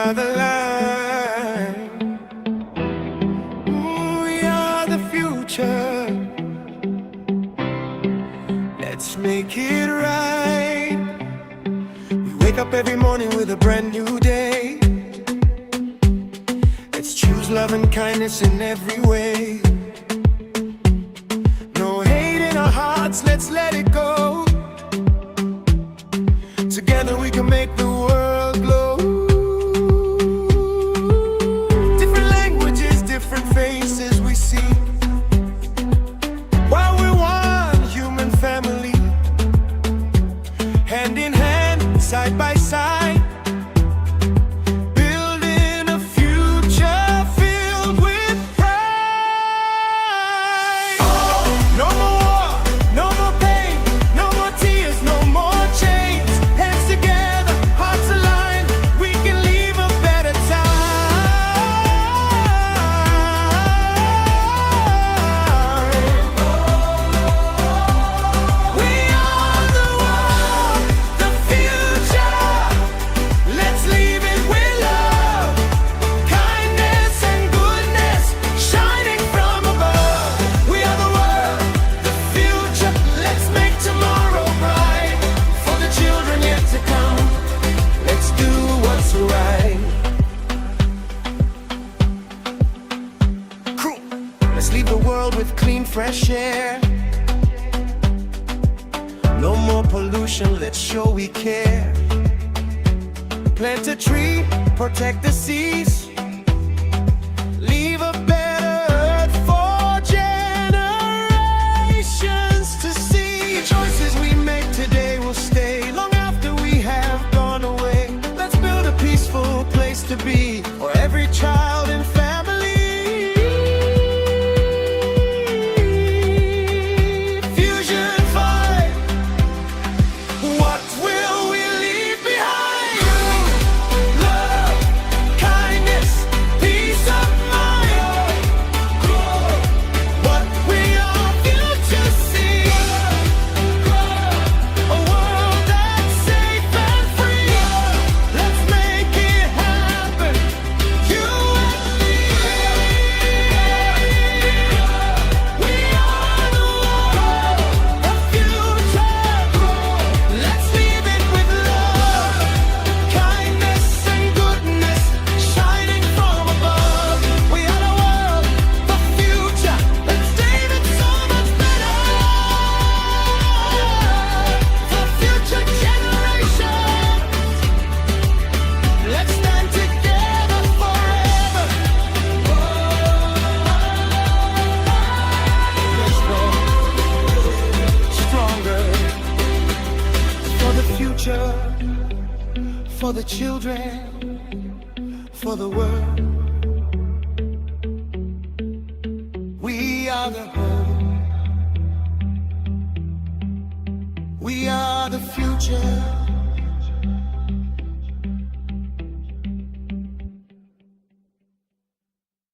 fatherland. We are the future. Let's make it right. We wake up every morning with a brand new day. Let's choose love and kindness in every way. No hate in our hearts, let's let it go. Together we can make the world glow. Different languages, different faces we see, while we're one human family, hand in hand, side by side, building a future filled with pride. Oh, no more war, no more pain, no more tears, no more chains. Hands together, hearts aligned, we can leave a better time. We are the world, the future. Let's leave it with love, kindness and goodness, shining from above. We are the world, the future. Let's make tomorrow bright for the children yet to come. Let's do what's right. Cool. Let's leave the world with clean, fresh air. No more pollution, let's show we care. Plant a tree, protect the seas, leave a better earth for generations to see. The choices we make today will stay long after we have gone away. Let's build a peaceful place to be for every child and family. Fusion Five, what will we leave behind? Love, kindness, peace of mind. What we are future see. A world that's safe and free. Let's make it happen, you and me. We are the world, the future. Let's leave it with love, kindness and goodness, shining from above. We are the world, the future. Let's leave it so much better for future generations. Let's stand together forever. Let's go stronger for the future, for the children, for the world. We are the hope. We are the future.